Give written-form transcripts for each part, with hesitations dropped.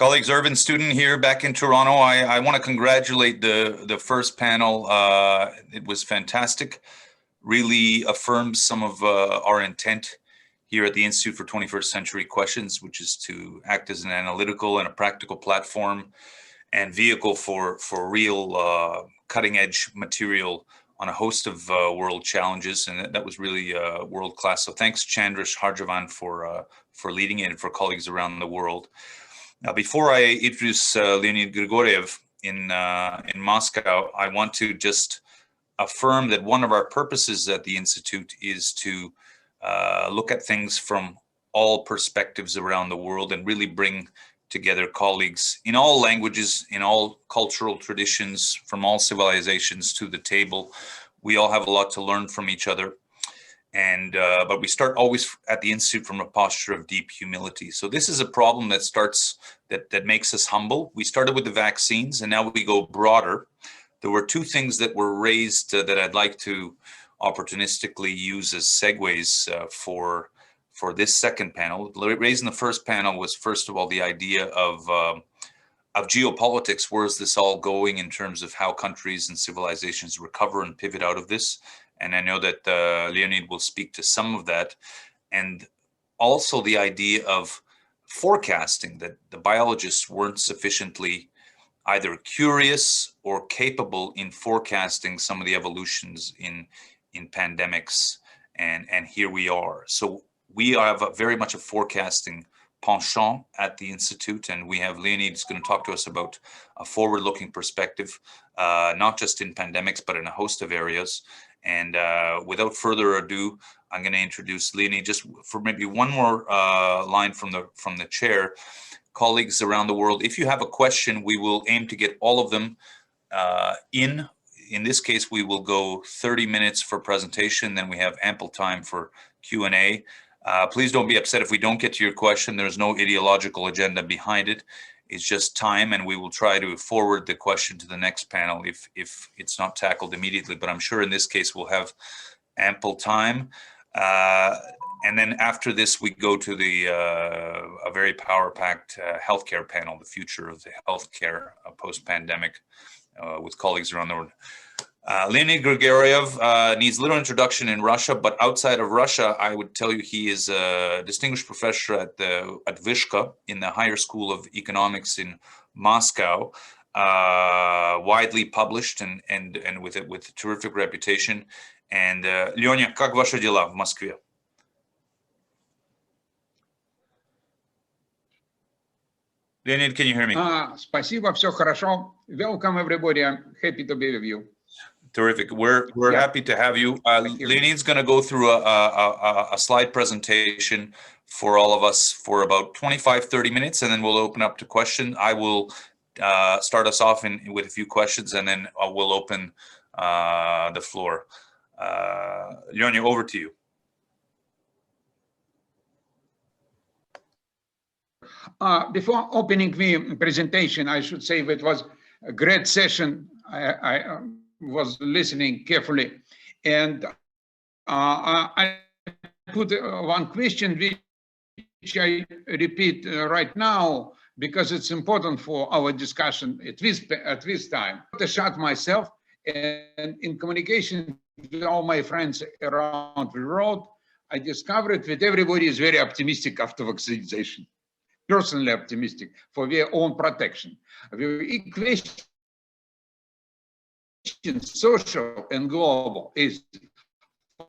Colleagues, Irvin Student here back in Toronto. I want to congratulate the first panel. It was fantastic. Really affirms some of our intent here at the Institute for 21st Century Questions, which is to act as an analytical and a practical platform and vehicle for real cutting edge material on a host of world challenges. And that was really world class. So thanks, Chandrish Harjavan, for leading it and for colleagues around the world. Now, before I introduce Leonid Grigoryev in Moscow, I want to just affirm that one of our purposes at the Institute is to look at things from all perspectives around the world and really bring together colleagues in all languages, in all cultural traditions, from all civilizations to the table. We all have a lot to learn from each other. And but we start always at the Institute from a posture of deep humility. So this is a problem that starts, that makes us humble. We started with the vaccines and now we go broader. There were two things that were raised that I'd like to opportunistically use as segues for this second panel. Raised in the first panel was, first of all, the idea of geopolitics. Where is this all going in terms of how countries and civilizations recover and pivot out of this? And I know that Leonid will speak to some of that. And also the idea of forecasting, that the biologists weren't sufficiently either curious or capable in forecasting some of the evolutions in pandemics. And here we are. So we have very much a forecasting penchant at the Institute, and we have Leonid who's going to talk to us about a forward-looking perspective, not just in pandemics, but in a host of areas. And without further ado, I'm going to introduce Leonid just for maybe one more line from the chair. Colleagues around the world, if you have a question, we will aim to get all of them in. In this case, we will go 30 minutes for presentation, then we have ample time for Q&A. Please don't be upset if we don't get to your question. There's no ideological agenda behind it. It's just time, and we will try to forward the question to the next panel if it's not tackled immediately. But I'm sure in this case we'll have ample time. And then after this, we go to a very power-packed healthcare panel, the future of the healthcare post-pandemic, with colleagues around the world. Leonid Grigoryev needs little introduction in Russia, but outside of Russia, I would tell you he is a distinguished professor at Vishka in the Higher School of Economics in Moscow, widely published and with a terrific reputation. And Leonya, как ваши дела в Москве? Leonid, can you hear me? Спасибо, все хорошо. Welcome everybody. I'm happy to be with you. Terrific. We're happy to have you. Leonid's going to go through a slide presentation for all of us for about 25-30 minutes, and then we'll open up to questions. I will start us off with a few questions, and then we'll open the floor. Leonya, over to you. Before opening the presentation, I should say that it was a great session. I was listening carefully, and I put one question which I repeat right now because it's important for our discussion at this time. I shot myself, and in communication with all my friends around the world, I discovered that everybody is very optimistic after vaccination. Personally optimistic for their own protection. The equation, social and global, is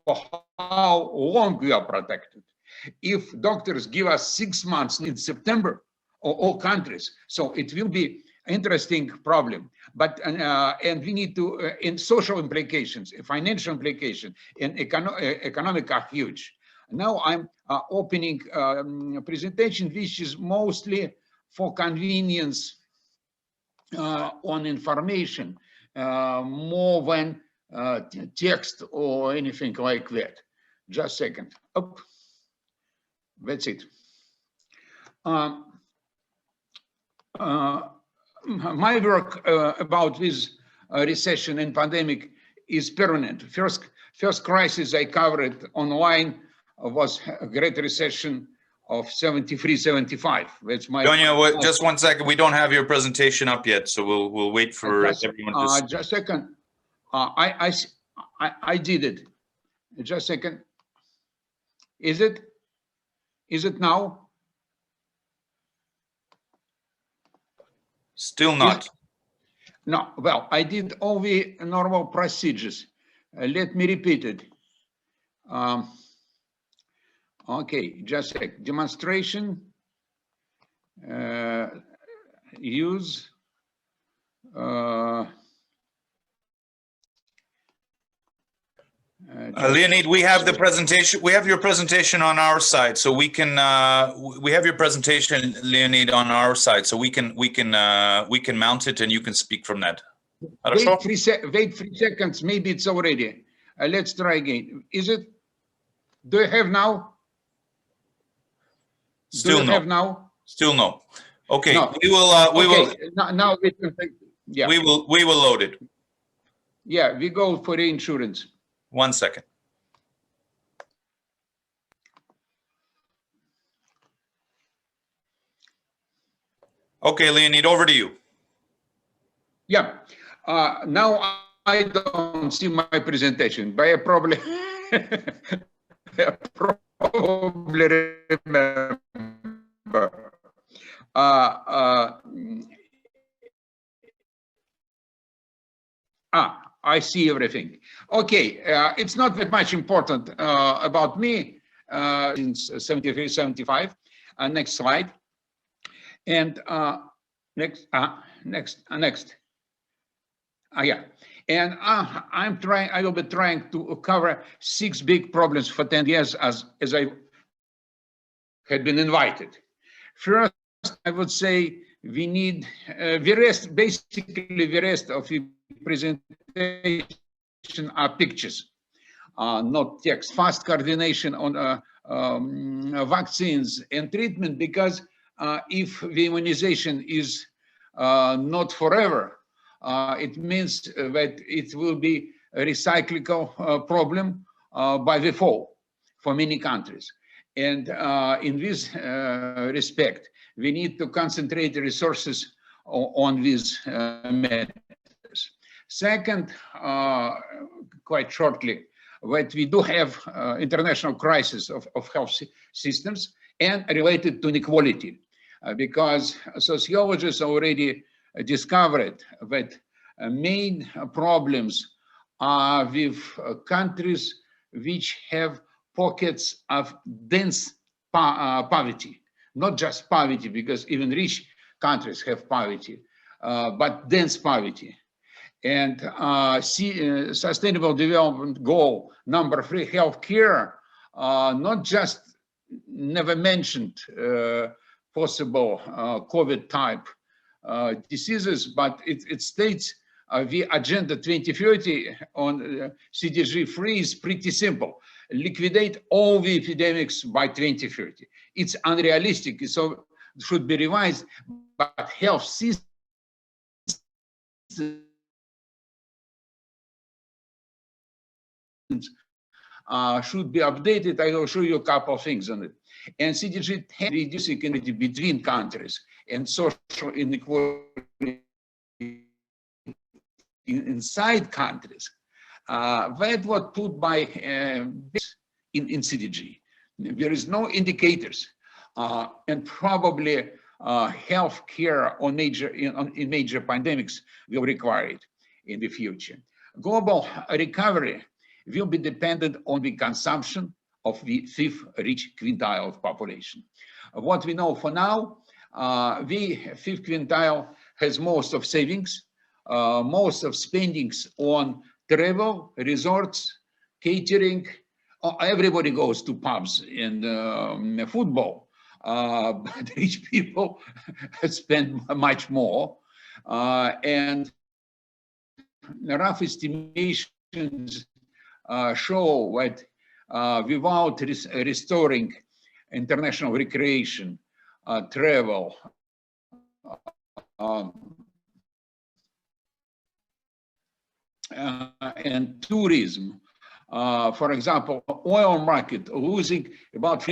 for how long we are protected. If doctors give us 6 months in September, or all countries, so it will be an interesting problem. But and we need to, in social implications, financial implications, and economic are huge. Now I'm opening a presentation which is mostly for convenience on information, more than text or anything like that. Just a second. Oh, that's it. My work about this recession and pandemic is permanent. First crisis I covered online was a Great Recession of 73, 75. That's my. Donya, just 1 second. We don't have your presentation up yet, so we'll wait for everyone to see. Just a second. I did it. Just a second. Is it now? Still not. No. Well, I did all the normal procedures. Let me repeat it. Okay, just a sec. Demonstration. Use. Leonid, we have the presentation. We have your presentation on our side, so we can. We have your presentation, Leonid, on our side, so we can mount it, and you can speak from that. Wait 3 seconds. Maybe it's already. Let's try again. Is it? Do you have now? Still no. Have now? Still no. Okay. No. We will. We will. Now we can. Yeah. We will load it. Yeah, we go for the insurance. 1 second. Okay, Leonid, over to you. Yeah. Now I don't see my presentation, but I probably remember. I see everything. Okay, it's not that much important about me since 73, 75. Next slide. And next. Yeah. And I will be trying to cover 6 big problems for 10 years as I had been invited. First, I would say we need basically the rest of the presentation are pictures, not text. Fast coordination on vaccines and treatment, because if the immunization is not forever, it means that it will be a recyclable problem by the fall for many countries. And in this respect, we need to concentrate the resources on these matters. Second, quite shortly, that we do have international crisis of health systems and related to inequality, because sociologists already discovered that main problems are with countries which have pockets of dense poverty, not just poverty, because even rich countries have poverty, but dense poverty. And Sustainable Development Goal number 3, healthcare, not just never mentioned possible COVID type diseases, but it states the Agenda 2030 on CDG-free is pretty simple. Liquidate all the epidemics by 2030. It's unrealistic, so it should be revised, but health systems should be updated. I will show you a couple of things on it. And CDG reducing inequality between countries and social inequality inside countries. That was put by in CDG. There is no indicators, and probably health care on in major pandemics will require it in the future. Global recovery will be dependent on the consumption of the 5th rich quintile of population. What we know for now, the 5th quintile has most of savings, most of spendings on travel, resorts, catering. Everybody goes to pubs and football, but rich people spend much more. And rough estimations show that without restoring international recreation, travel, and tourism, For example, oil market losing about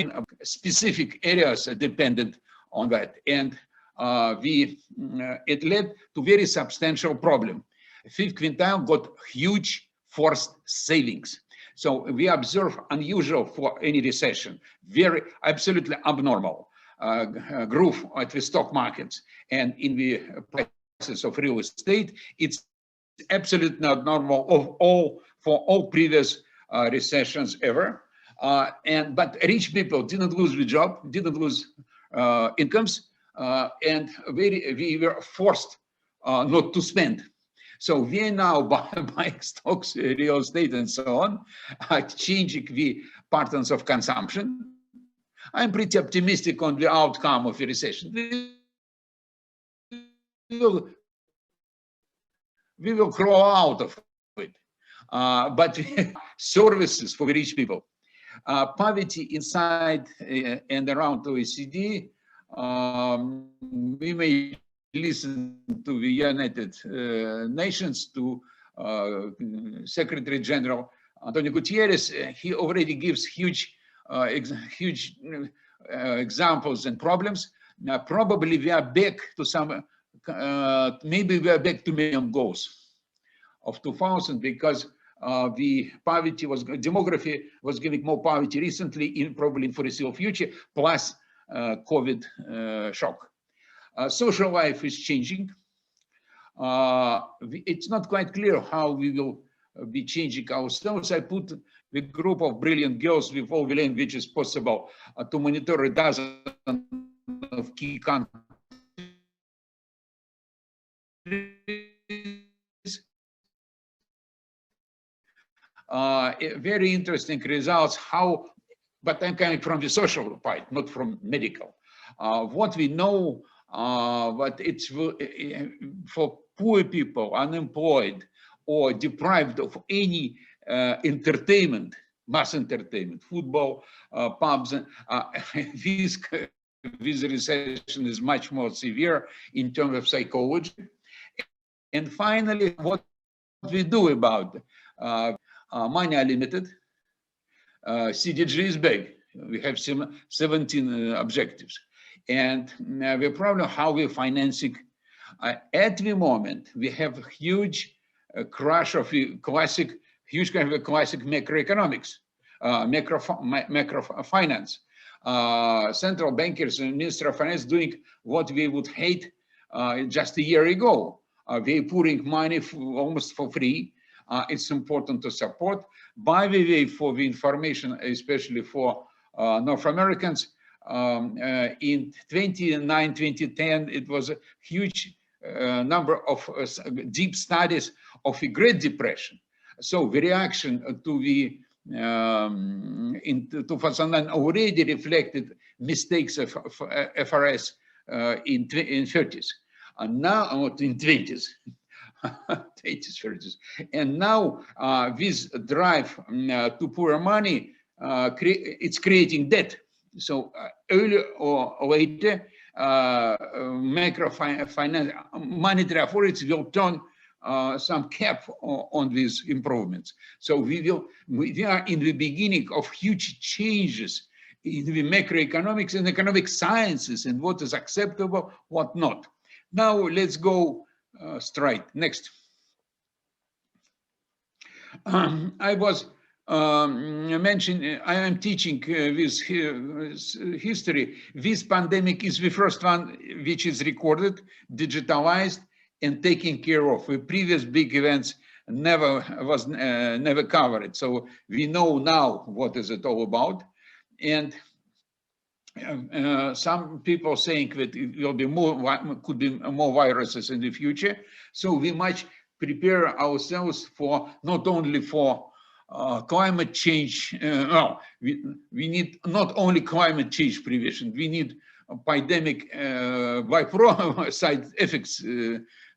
specific areas dependent on that. And it led to very substantial problem. Fifth quintile got huge forced savings. So we observe unusual for any recession, very absolutely abnormal growth at the stock markets and in the prices of real estate. It's absolutely not normal for all previous recessions ever. But rich people didn't lose the job, didn't lose incomes, and we were forced not to spend. So we are now buying stocks, real estate, and so on, changing the patterns of consumption. I'm pretty optimistic on the outcome of the recession. We will grow out of it, but services for rich people. Poverty inside and around OECD, we may listen to the United Nations, to Secretary General Antonio Gutierrez. He already gives huge examples and problems. Now, probably we are back to some, maybe we are back to minimum goals of 2000, because the poverty was, demography was giving more poverty recently, in probably in foreseeable future, plus COVID shock. Social life is changing. It's not quite clear how we will be changing ourselves. I put the group of brilliant girls with all the languages possible to monitor a dozen of key countries. Very interesting results. But I'm coming from the social part, not from medical. What we know, but it's for poor people, unemployed, or deprived of any entertainment, mass entertainment, football, pubs. This recession is much more severe in terms of psychology. And finally, what we do about it? Money are limited. CDG is big. We have 17 objectives. And the problem, how we're financing. At the moment, we have a huge crash of classic macroeconomics, macrofinance. Central bankers and Minister of Finance doing what we would hate just a year ago. They're pouring money almost for free. It's important to support. By the way, for the information, especially for North Americans, in 2009, 2010, it was a huge number of deep studies of the Great Depression. So the reaction to the in 2009 already reflected mistakes of FRS in 30s, and now in 20s. 20s, 30s. And now this drive to pour money, it's creating debt. So earlier or later, macrofinance, monetary authorities will turn some cap on these improvements. So we are in the beginning of huge changes in the macroeconomics and economic sciences, and what is acceptable, what not. Now let's go straight. Next. I was mentioning, I am teaching this history. This pandemic is the first one which is recorded, digitalized, and taken care of. The previous big events never covered. So we know now what is it all about. And some people saying that it will be could be more viruses in the future. So we must prepare ourselves for not only for climate change. We need not only climate change prevention. We need pandemic side effects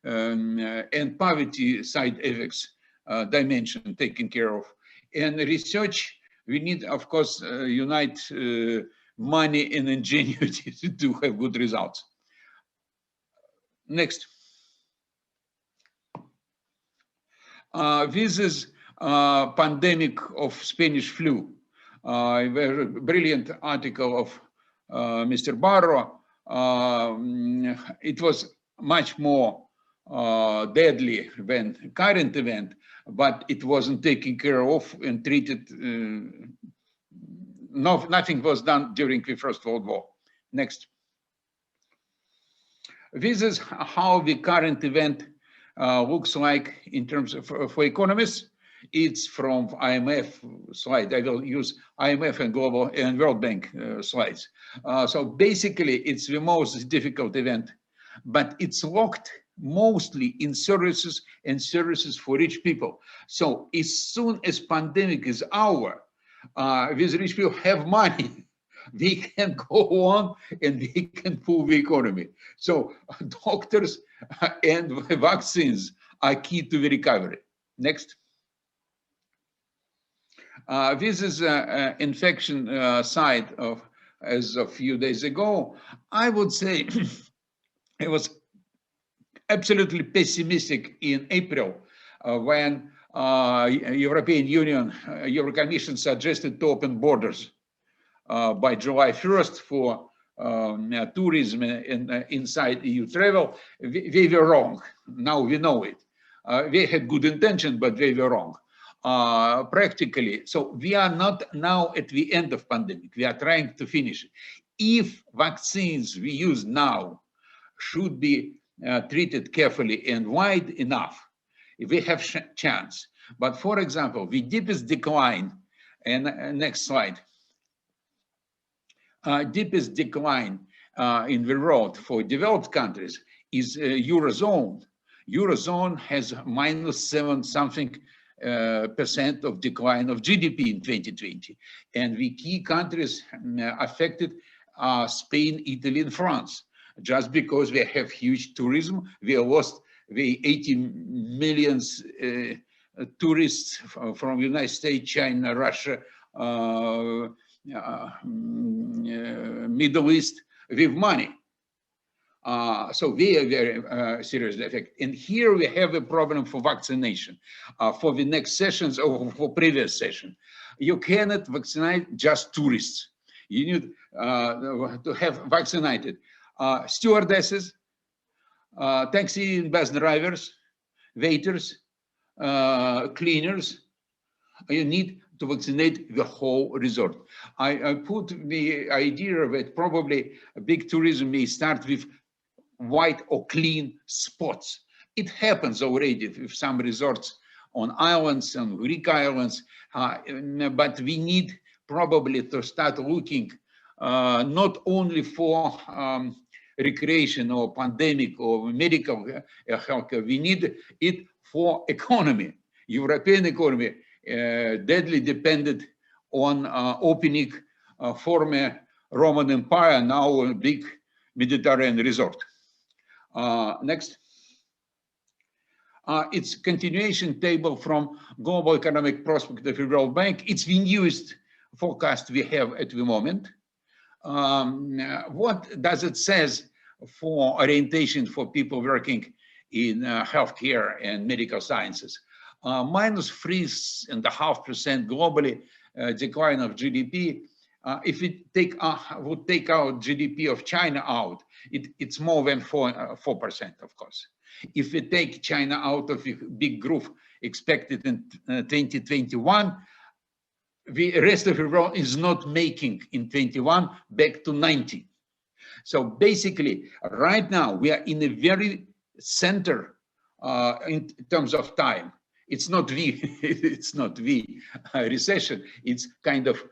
and poverty side effects dimension taken care of. And research, we need, of course, unite money and ingenuity to have good results. Next. This is pandemic of Spanish flu. A very brilliant article of Mr. Barro. It was much more deadly than current event, but it wasn't taken care of and treated. Nothing was done during the First World War. Next. This is how the current event looks like in terms of for economists. It's from IMF slide. I will use IMF and Global and World Bank slides. So basically, it's the most difficult event, but it's locked mostly in services and services for rich people. So as soon as pandemic is over, these rich people have money. They can go on and they can pull the economy. So doctors and vaccines are key to the recovery. Next. This is an infection side of as a few days ago. I would say it was absolutely pessimistic in April when European Union, Euro Commission suggested to open borders by July 1st for tourism and inside EU travel. They were wrong. Now we know it. They had good intention, but they were wrong. Practically, so we are not now at the end of pandemic. We are trying to finish it. If vaccines we use now should be treated carefully and wide enough, we have chance. But for example, the deepest decline, and next slide, deepest decline in the world for developed countries is Eurozone. Eurozone has -7 something percent of decline of GDP in 2020. And the key countries affected are Spain, Italy, and France. Just because they have huge tourism, we lost the 80 million tourists from United States, China, Russia, Middle East with money. So very, very serious effect. And here we have a problem for vaccination. For the next sessions or for previous session, you cannot vaccinate just tourists. You need to have vaccinated stewardesses, taxi and bus drivers, waiters, cleaners. You need to vaccinate the whole resort. I put the idea that probably big tourism may start with white or clean spots. It happens already with some resorts on islands and Greek islands, but we need probably to start looking not only for recreation or pandemic or medical healthcare, we need it for economy. European economy deadly dependent on opening former Roman Empire, now a big Mediterranean resort. Next. It's continuation table from Global Economic Prospect of the World Bank. It's the newest forecast we have at the moment. What does it says for orientation for people working in healthcare and medical sciences? -3.5% globally decline of GDP. If we would take out GDP of China out, it's more than 4%, of course. If we take China out of the big group expected in 2021, the rest of the world is not making in 21 back to 19. So basically, right now we are in a very center in terms of time. It's not it's not recession. It's kind of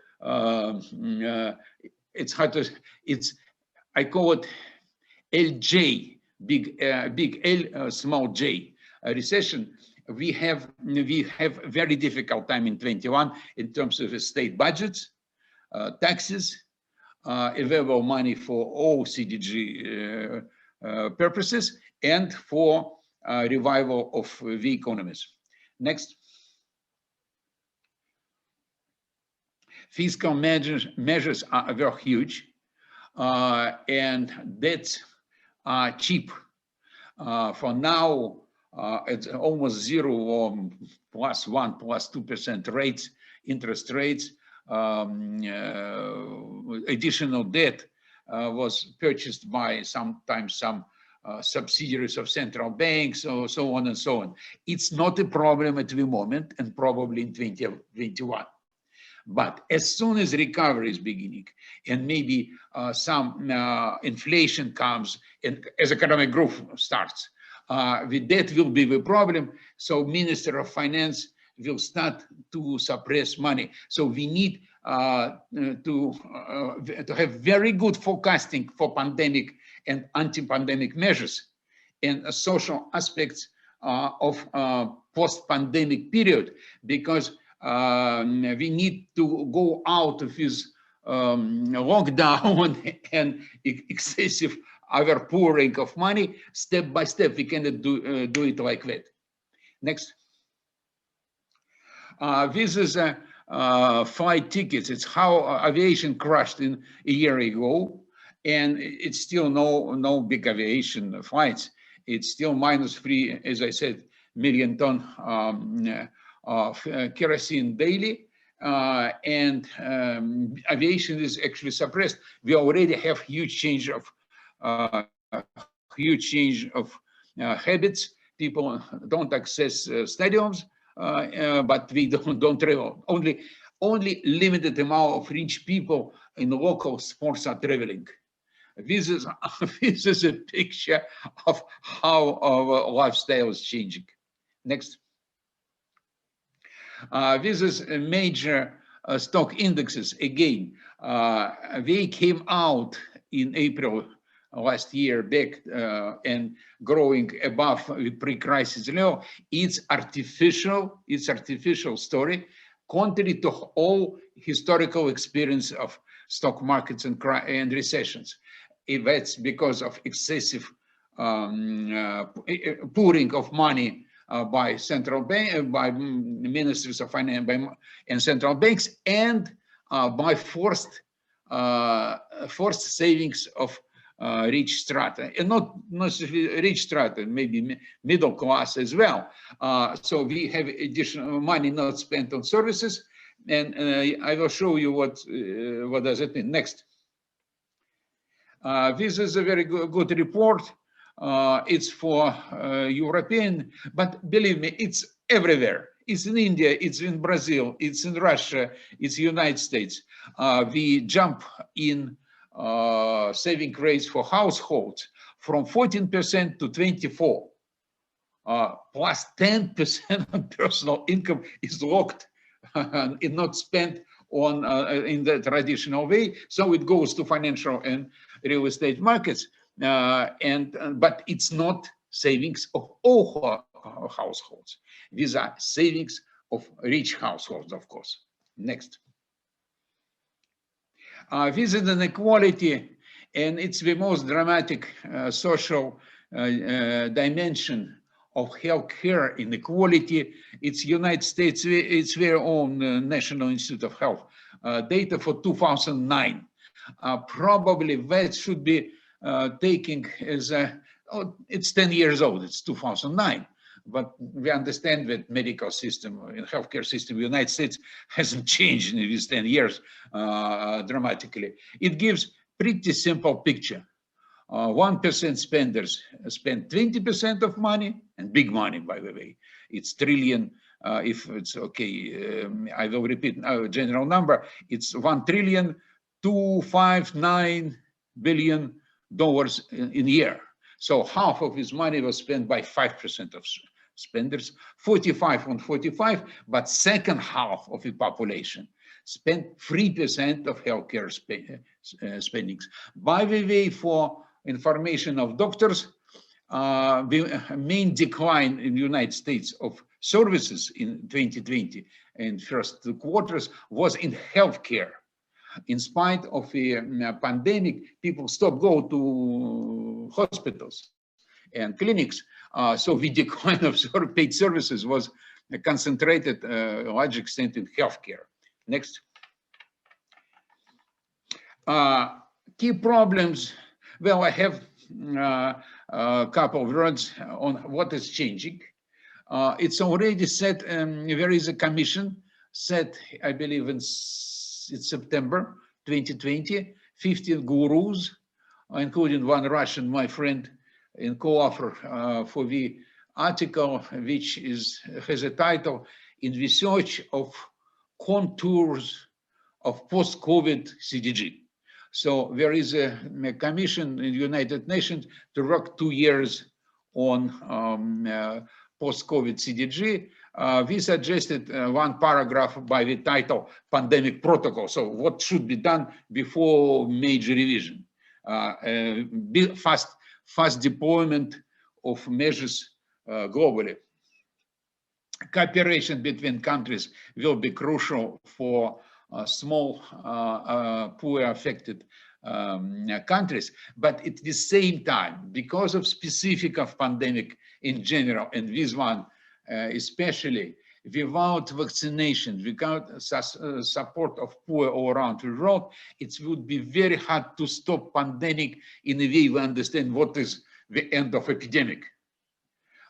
it's hard to. It's I call it LJ, big L, small j, recession. We have very difficult time in 21 in terms of the state budgets, taxes, available money for all CDG purposes, and for revival of the economies. Next. Fiscal measures were huge, and debts are cheap. For now, It's almost zero or +1%, +2% rates, interest rates. Additional debt was purchased by sometimes some subsidiaries of central banks, so on and so on. It's not a problem at the moment, and probably in 2021. But as soon as recovery is beginning, and maybe some inflation comes, and as economic growth starts, the debt will be the problem. So Minister of Finance will start to suppress money. So we need to have very good forecasting for pandemic and anti-pandemic measures and social aspects of post-pandemic period, because we need to go out of this lockdown and excessive overpouring of money step by step. We cannot do it like that. Next. This is flight tickets. It's how aviation crashed a year ago, and it's still no big aviation flights. It's still -3, as I said, million ton of kerosene daily, and aviation is actually suppressed. We already have huge change of habits. People don't access stadiums, but we don't travel. Only limited amount of rich people in local sports are traveling. This is a picture of how our lifestyle is changing. Next. This is a major stock indexes. Again, they came out in April last year back and growing above the pre-crisis level. It's artificial story, contrary to all historical experience of stock markets and recessions. That's because of excessive pouring of money by central bank, by ministers of finance and central banks, and by forced savings of rich strata, and not necessarily rich strata, maybe middle class as well. So we have additional money not spent on services, and I will show you what does it mean. Next. This is a very good report. It's for European, but believe me, it's everywhere. It's in India, it's in Brazil, it's in Russia, it's United States. The jump in saving rates for households from 14% to 24%, plus 10% on personal income is locked and not spent on in the traditional way. So it goes to financial and real estate markets, but it's not savings of all households. These are savings of rich households, of course. Next. This is inequality, and it's the most dramatic social dimension of healthcare inequality. It's United States, it's their own National Institute of Health data for 2009. Probably that should be taken as it's 10 years old, it's 2009. But we understand that medical system and healthcare system in the United States hasn't changed in these 10 years dramatically. It gives pretty simple picture. 1% spenders spend 20% of money, and big money, by the way. It's trillion, if it's okay, I will repeat our general number. It's $1.259 trillion in a year. So half of his money was spent by 5% of spenders, 45 on 45, but second half of the population spent 3% of healthcare spendings. By the way, for information of doctors, the main decline in the United States of services in 2020 and first two quarters was in healthcare. In spite of the pandemic, people stopped going to hospitals and clinics. So the decline of paid services was concentrated to a large extent in healthcare. Next. Key problems. Well, I have a couple of words on what is changing. It's already set, there is a commission set, I believe it's September 2020, 15 gurus, including one Russian, my friend, and co-author for the article, which has a title, In the Search of Contours of Post-COVID CDG. So there is a commission in the United Nations to work 2 years on post-COVID CDG. We suggested one paragraph by the title, Pandemic Protocol. So what should be done before major revision? Fast deployment of measures globally. Cooperation between countries will be crucial for small, poor affected countries, but at the same time, because of specific of pandemic in general, and this one especially, without vaccination, without support of poor all around the world, it would be very hard to stop pandemic in a way we understand what is the end of epidemic.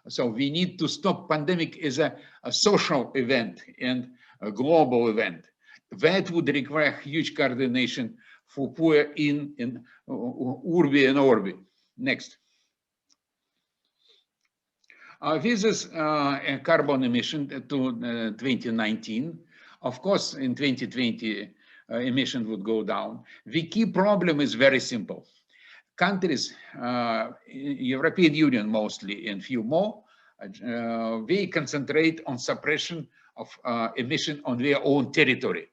So we need to stop pandemic as a social event and a global event. That would require huge coordination for poor in Urbi and Orbi. Next. This is carbon emission to 2019. Of course, in 2020, emission would go down. The key problem is very simple. Countries, European Union mostly and few more, they concentrate on suppression of emission on their own territory.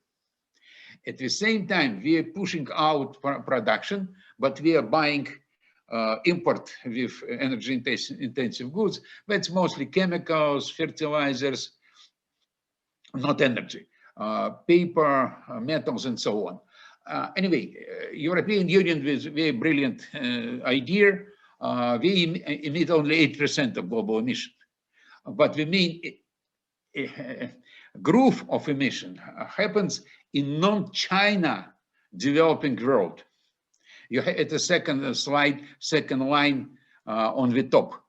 At the same time, we are pushing out production, but we are buying import with energy intensive goods. That's mostly chemicals, fertilizers, not energy, paper, metals, and so on. Anyway, European Union with a very brilliant idea. We emit only 8% of global emission, but the main growth of emission happens in non-China developing world. You have at the second slide, second line on the top.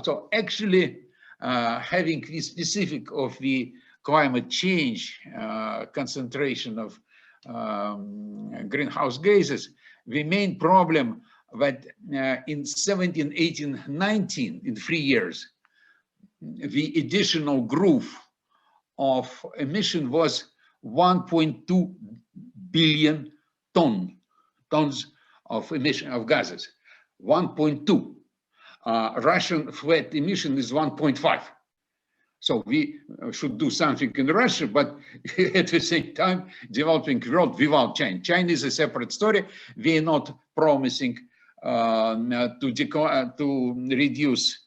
So actually having the specific of the climate change concentration of greenhouse gases, the main problem that in 17, 18, 19, in 3 years, the additional growth of emission was 1.2 billion tons of emission of gases. 1.2. Russian flat emission is 1.5. So we should do something in Russia, but at the same time, developing world without China. China is a separate story. We are not promising to reduce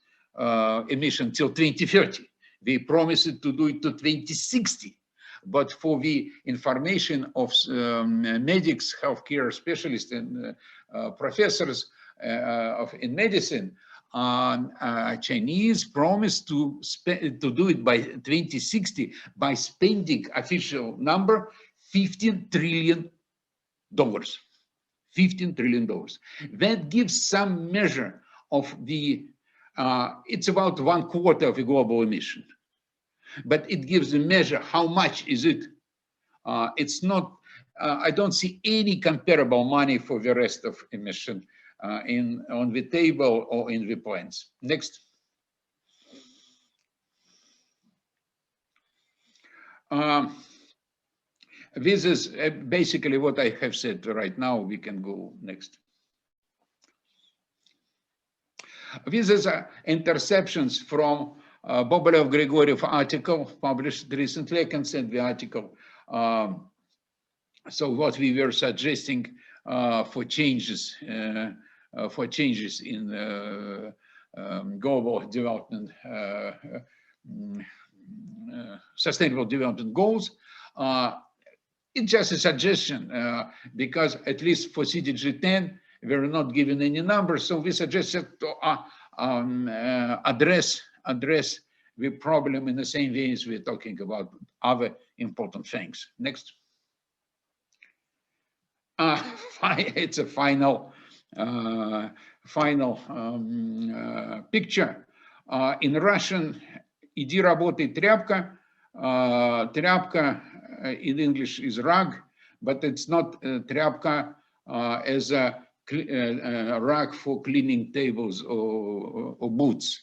emission till 2030. They promised to do it to 2060. But for the information of medics, healthcare specialists, and professors in medicine, Chinese promised to do it by 2060 by spending official number $15 trillion. $15 trillion. That gives some measure of the. It's about 1/4 of the global emission, but it gives a measure how much is it. It's not. I don't see any comparable money for the rest of emission on the table or in the plans. Next. This is basically what I have said right now. We can go next. This is interceptions from Bobolev Grigoryev article published recently. I can send the article. So what we were suggesting for changes in global development, sustainable development goals. It's just a suggestion because at least for CDG10, we're not given any numbers. So we suggested to address the problem in the same way as we're talking about other important things. Next. It's a final final picture. In Russian, иди работай тряпка. Тряпка in English is rag, but it's not тряпка as a rag for cleaning tables or boots.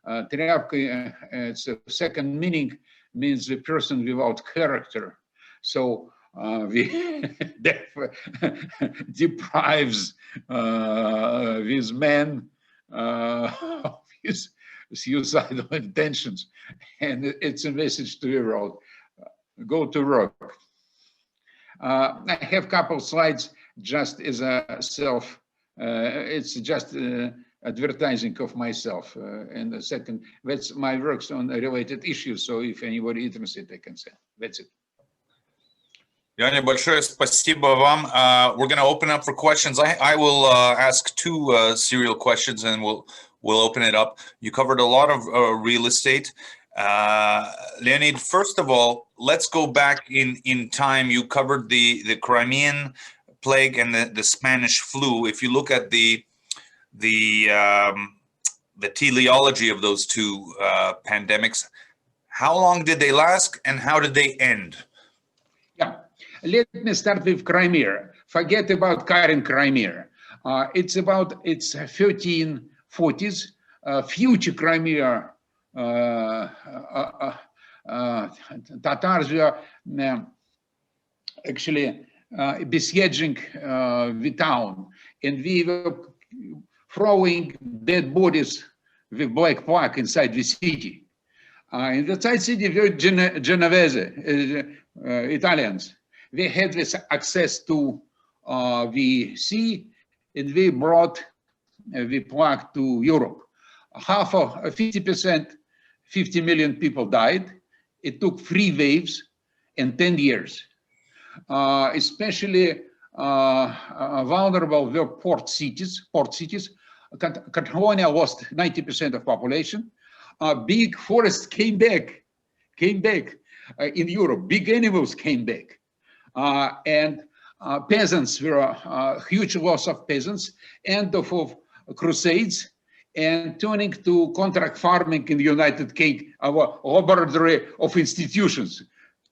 Тряпка, it's a second meaning, means the person without character. So deprives these men of his suicidal intentions. And it's a message to the world. Go to work. I have a couple slides just as a self, it's just advertising of myself. And the second, that's my works on related issues. So if anybody interested, I can say. That's it. Leonid, большое спасибо вам. We're going to open up for questions. I will ask two serial questions and we'll open it up. You covered a lot of real estate. Leonid, first of all, let's go back in time. You covered the Crimean plague and the Spanish flu. If you look at the teleology of those two pandemics, how long did they last and how did they end? Yeah, let me start with Crimea. Forget about current Crimea. It's 1340s. Future Crimea Tatars were actually besieging the town, and we were throwing dead bodies with black plague inside the city. In the city were Genovese, Italians. We had this access to the sea, and we brought the plague to Europe. Half of 50%, 50 million people died. It took 3 waves and 10 years. Especially vulnerable were port cities. Catalonia lost 90% of population. Big forests came back in Europe. Big animals came back. And peasants were a huge loss of peasants, end of crusades, and turning to contract farming in the United Kingdom, our laboratory of institutions.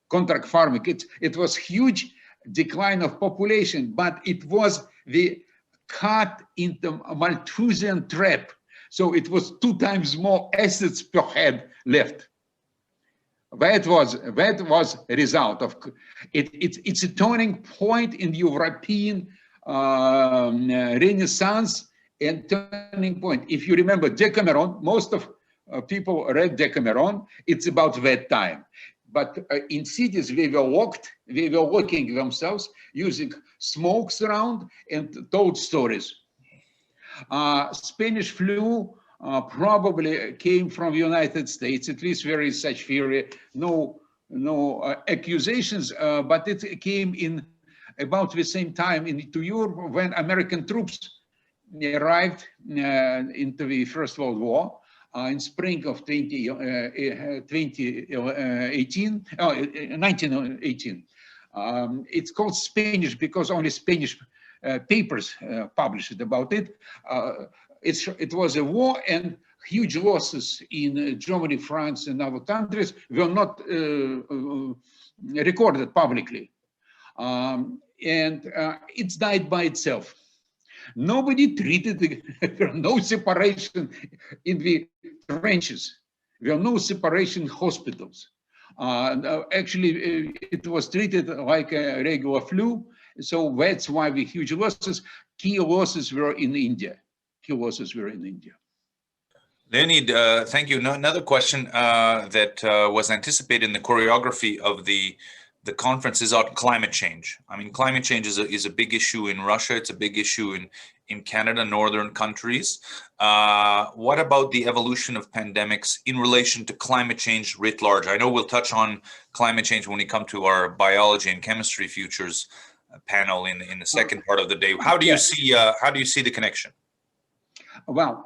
Contract farming, it was huge decline of population, but it was the cut into Malthusian trap. So it was 2 times more assets per head left. That was a result of it. It's a turning point in the European Renaissance and turning point. If you remember Decameron, most of people read Decameron. It's about that time. But in cities, they were locking themselves using smokes around and told stories. Spanish flu probably came from the United States. At least there is such theory. No accusations, but it came in about the same time into Europe when American troops arrived into the First World War in spring of 1918. It's called Spanish because only Spanish papers published about it. It was a war, and huge losses in Germany, France, and other countries were not recorded publicly. And it's died by itself. Nobody treated it. There was no separation in the trenches. There were no separation in hospitals. Actually, it was treated like a regular flu. So that's why the huge losses. Key losses were in India. Leonid, thank you. Another question that was anticipated in the choreography of the conference is on climate change. I mean, climate change is a big issue in Russia. It's a big issue in Canada, northern countries. What about the evolution of pandemics in relation to climate change writ large? I know we'll touch on climate change when we come to our biology and chemistry futures panel in the second part of the day. How do you see the connection? Well,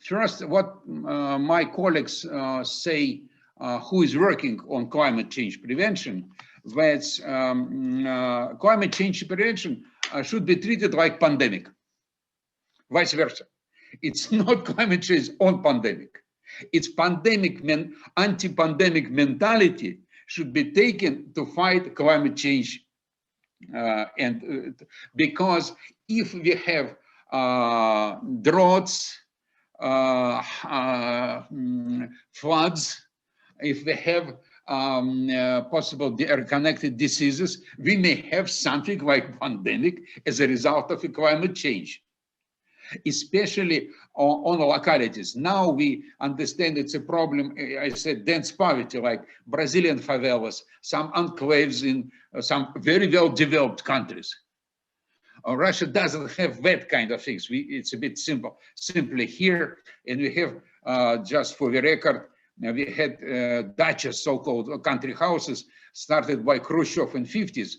first, what my colleagues say, who is working on climate change prevention, that climate change prevention should be treated like pandemic. vice versa. It's not climate change on pandemic. It's anti-pandemic mentality should be taken to fight climate change. Because if we have droughts, floods, if we have possible connected diseases, we may have something like pandemic as a result of climate change, especially on localities. Now we understand it's a problem. I said dense poverty, like Brazilian favelas, some enclaves in some very well-developed countries. Russia doesn't have that kind of things. It's a bit simply here, and we have, just for the record, we had dachas, so-called country houses, started by Khrushchev in 50s.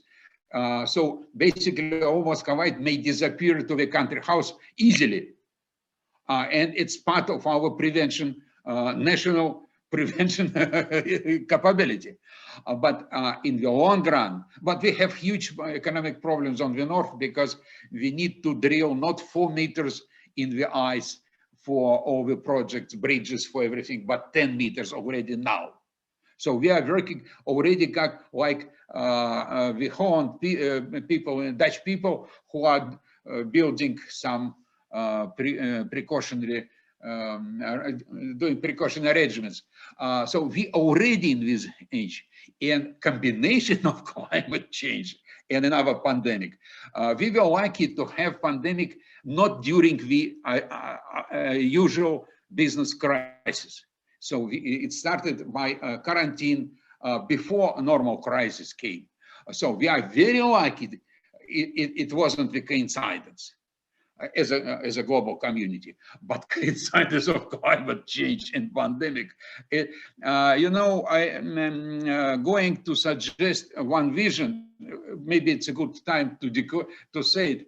So basically, all Muscovite may disappear to the country house easily. And it's part of our prevention, national prevention capability. But in the long run, but we have huge economic problems on the north because we need to drill not 4 meters in the ice for all the projects, bridges, for everything, but 10 meters already now. So we are working already got like the Holland people and Dutch people who are building some precautionary, doing precautionary arrangements. So we already in this age, and combination of climate change and another pandemic. We were lucky to have pandemic not during the usual business crisis. So it started by quarantine before a normal crisis came. So we are very lucky it wasn't the coincidence as a global community, but coincidence of climate change and pandemic. You know, I am going to suggest one vision. Maybe it's a good time to say it.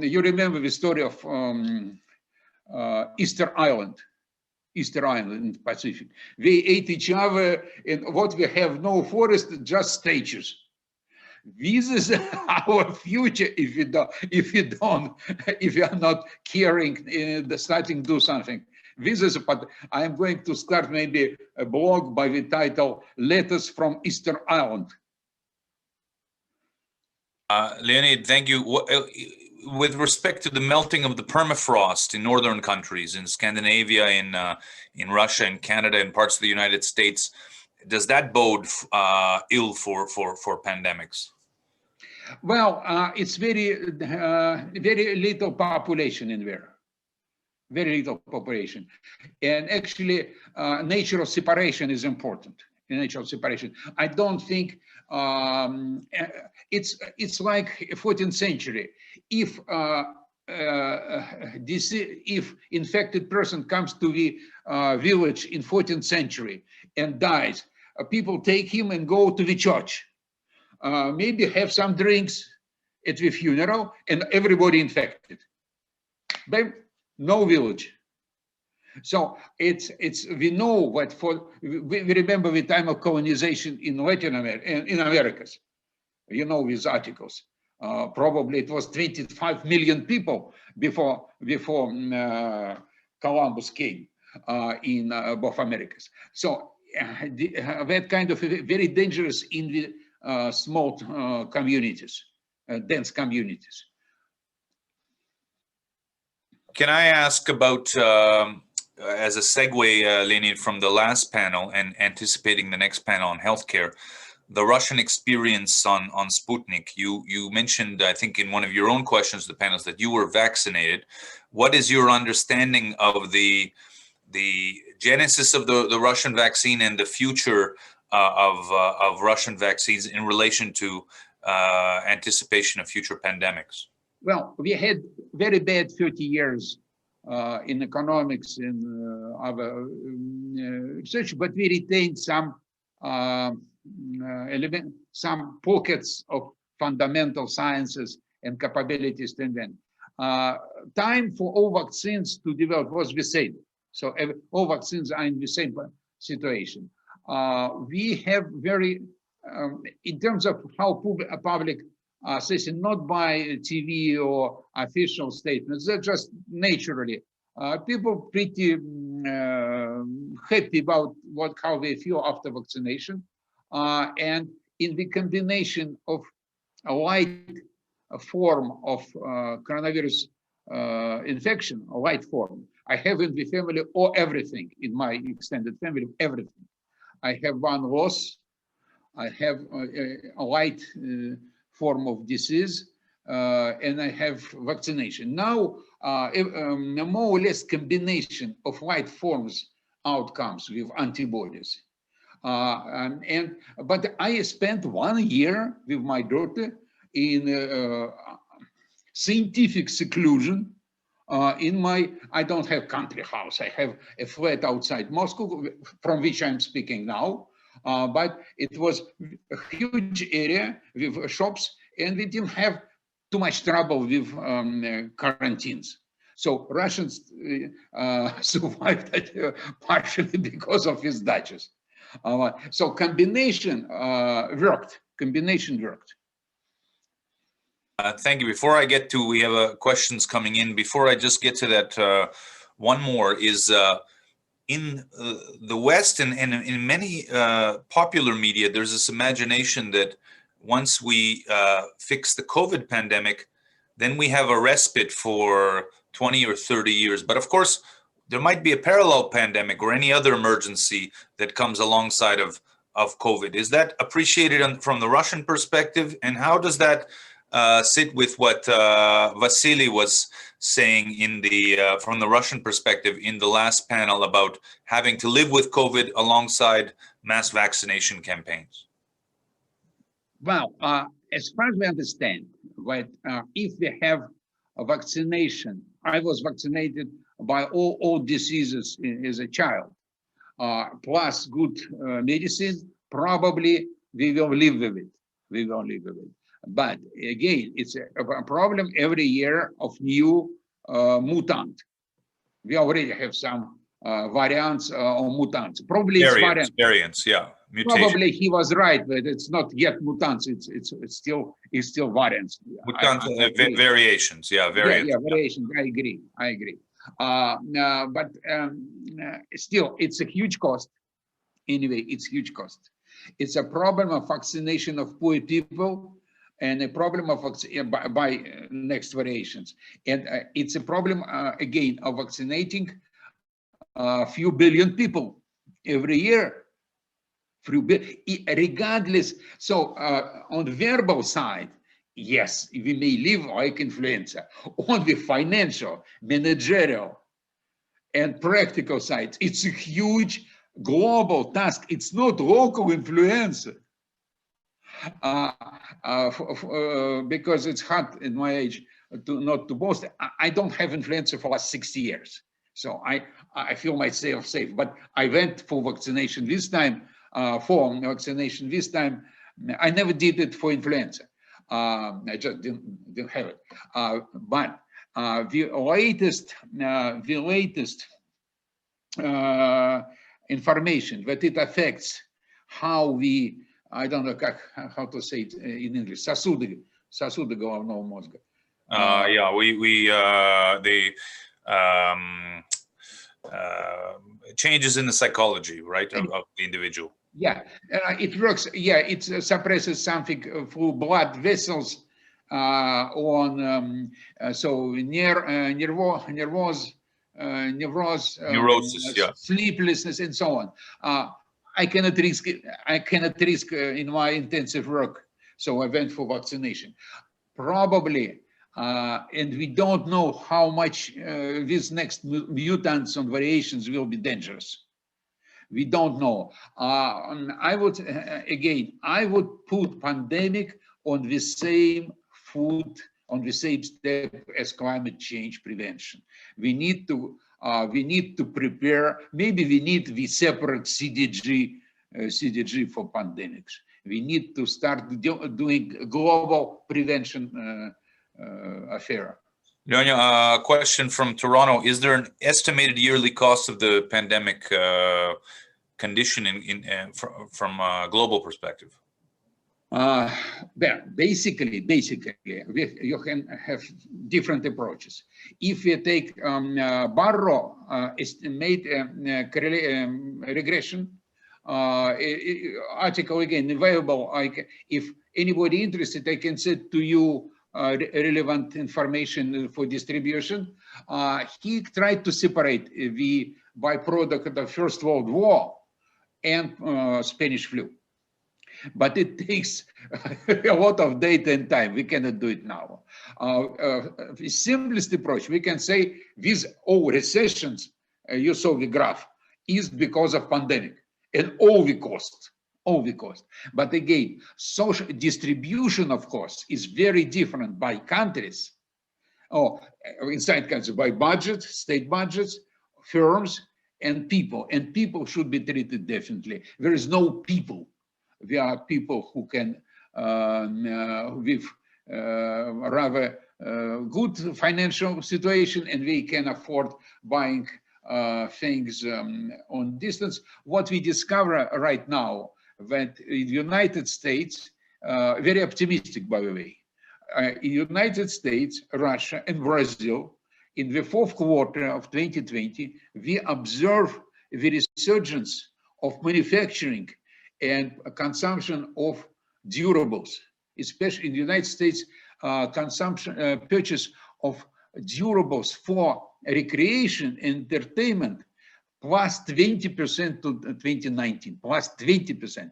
You remember the story of Easter Island in the Pacific. We ate each other, and what we have no forest, just statues. This is our future if we are not caring and starting to do something. This is, but I am going to start maybe a blog by the title "Letters from Easter Island." Leonid, thank you. With respect to the melting of the permafrost in northern countries, in Scandinavia, in Russia, in Canada, and parts of the United States, does that bode ill for pandemics? Well, it's very little population in there. Very little population, and actually, natural separation is important. Natural separation. I don't think it's like 14th century. If infected person comes to the village in 14th century and dies, people take him and go to the church. Maybe have some drinks at the funeral, and everybody infected. But no village. So we know what we remember the time of colonization in Latin America, in Americas. You know these articles. Probably it was 25 million people before Columbus came in both Americas. So that kind of very dangerous in the small communities, dense communities. Can I ask about, as a segue, Leonid, from the last panel and anticipating the next panel on healthcare, the Russian experience on Sputnik? You mentioned, I think, in one of your own questions, the panels, that you were vaccinated. What is your understanding of the genesis of the Russian vaccine and the future of Russian vaccines in relation to anticipation of future pandemics? Well, we had very bad 30 years in economics and other research, but we retained some some pockets of fundamental sciences and capabilities to invent. Time for all vaccines to develop was the same. So all vaccines are in the same situation. We have very, in terms of how public assessing not by TV or official statements, they're just naturally. People pretty happy about how they feel after vaccination. And in the combination of a light form of coronavirus infection, a light form, I have in the family or everything, in my extended family, everything. I have one loss, I have a light form of disease, and I have vaccination. Now, more or less combination of light forms outcomes with antibodies. But I spent 1 year with my daughter in scientific seclusion. I don't have country house. I have a flat outside Moscow, from which I'm speaking now. But it was a huge area with shops, and we didn't have too much trouble with quarantines. So Russians survived that partially because of his dachas. So combination worked. Combination worked. Thank you. Before I get to, we have questions coming in. Before I just get to that, one more is in the West and in many popular media, there's this imagination that once we fix the COVID pandemic, then we have a respite for 20 or 30 years. But of course, there might be a parallel pandemic or any other emergency that comes alongside of COVID. Is that appreciated from the Russian perspective? And how does that sit with what Vasily was saying in the from the Russian perspective in the last panel about having to live with COVID alongside mass vaccination campaigns? Well, as far as we understand, right, if we have a vaccination, I was vaccinated by all diseases as a child, plus good medicine, probably we will live with it. We will live with it. But again, it's a problem every year of new mutant. We already have some variants or mutants. Probably variants, yeah. Mutation. Probably he was right, but it's not yet mutants. It's still variants. Mutants, variations, yeah, variants. Yeah, variations. I agree. But still, it's a huge cost. Anyway, it's huge cost. It's a problem of vaccination of poor people, and a problem of by next variations. And it's a problem, again, of vaccinating a few billion people every year. Regardless, so on the verbal side, yes, we may live like influenza. On the financial, managerial, and practical side, it's a huge global task. It's not local influenza. Because it's hard in my age not to boast. I don't have influenza for the last 60 years. So I feel myself safe, but I went for vaccination this time, I never did it for influenza. I just didn't have it. But the latest information that it affects how we, I don't know how to say it in English, сосуды головного мозга. Yeah, the changes in the psychology, right, of the individual. Yeah, it works. Yeah, it suppresses something through blood vessels on neurosis, yeah, sleeplessness, and so on. I cannot risk in my intensive work, so I went for vaccination. Probably, and we don't know how much these next mutants and variations will be dangerous. We don't know. I would put pandemic on the same foot, on the same step as climate change prevention. We need to prepare. Maybe we need the separate CDG for pandemics. We need to start doing global prevention affair. Leonid, a question from Toronto. Is there an estimated yearly cost of the pandemic condition from a global perspective? Uh, basically, you can have different approaches. If we take Barrow estimate regression article, again available. If anybody interested, I can send to you relevant information for distribution. He tried to separate the byproduct of the First World War and Spanish flu. But it takes a lot of data and time. We cannot do it now. The simplest approach, we can say these all recessions, you saw the graph, is because of pandemic and all the cost. But again, social distribution of costs is very different by countries. Inside countries, by budget, state budgets, firms, and people. And people should be treated differently. There is no people. There are people who can, with rather good financial situation, and they can afford buying things on distance. What we discover right now, that in the United States, very optimistic, by the way, in the United States, Russia, and Brazil, in the fourth quarter of 2020, we observe the resurgence of manufacturing and consumption of durables, especially in the United States, purchase of durables for recreation and entertainment plus 20% to 2019, plus 20%.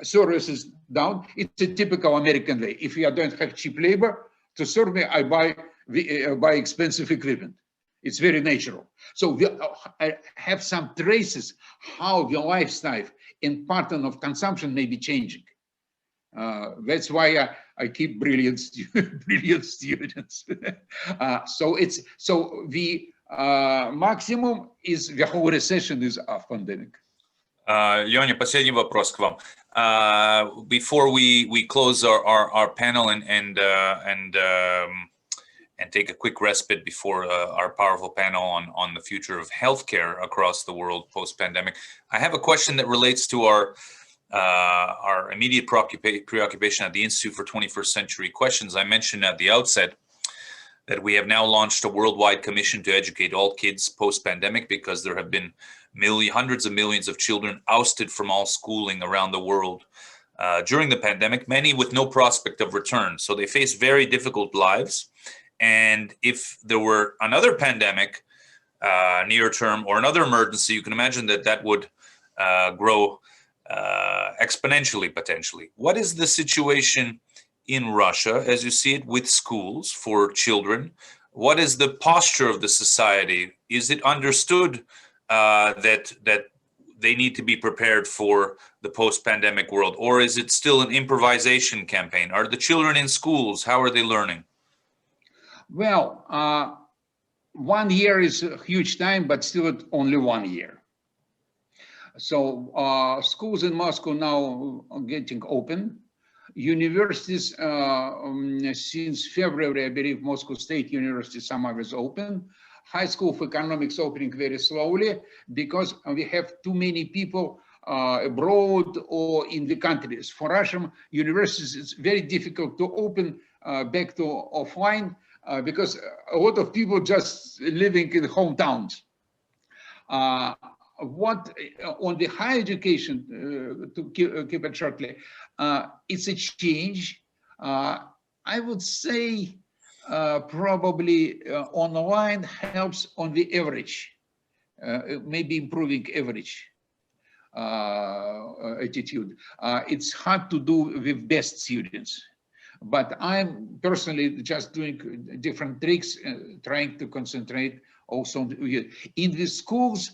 Services down. It's a typical American way. If I don't have cheap labor to serve me, I buy expensive equipment. It's very natural. So we have some traces how the lifestyle and pattern of consumption may be changing. That's why I keep brilliant students. So the maximum is the whole recession is a pandemic. Leonid, последний вопрос к вам. Before we close our panel and take a quick respite before our powerful panel on the future of healthcare across the world post-pandemic, I have a question that relates to our immediate preoccupation at the Institute for 21st Century Questions. I mentioned at the outset that we have now launched a worldwide commission to educate all kids post-pandemic because there have been hundreds of millions of children ousted from all schooling around the world during the pandemic, many with no prospect of return. So they face very difficult lives. And if there were another pandemic near term or another emergency, you can imagine that would grow exponentially, potentially. What is the situation in Russia, as you see it, with schools for children? What is the posture of the society? Is it understood that they need to be prepared for the post-pandemic world, or is it still an improvisation campaign? Are the children in schools? How are they learning? Well, 1 year is a huge time, but still only 1 year. So schools in Moscow now are getting open. Universities, since February, I believe Moscow State University, some of is open. High School of Economics opening very slowly because we have too many people abroad or in the countries. For Russian universities, it's very difficult to open back to offline because a lot of people just living in hometowns. What on the higher education, to keep it shortly, it's a change. I would say probably online helps on the average, maybe improving average attitude. It's hard to do with best students, but I'm personally just doing different tricks, trying to concentrate also in the schools.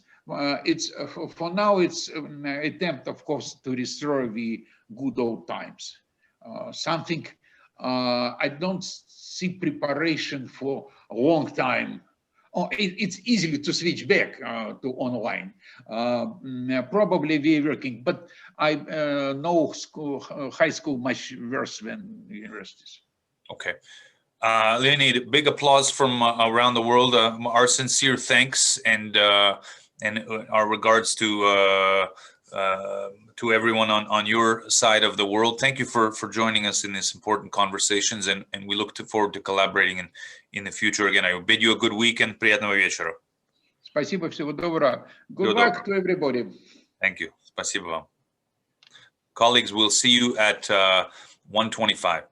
It's for now, it's an attempt, of course, to restore the good old times. Something I don't see preparation for a long time. It's easy to switch back to online. Probably we're working, but I know high school much worse than universities. Okay. Leonid, big applause from around the world. Our sincere thanks and our regards to to everyone on your side of the world. Thank you for joining us in these important conversations, and we look forward to collaborating in the future. Again, I bid you a good weekend. Приятного вечера. Спасибо, всего доброго. Good Всего luck доброго. to everybody. Thank you. Спасибо вам. Colleagues, we'll see you at 1:25.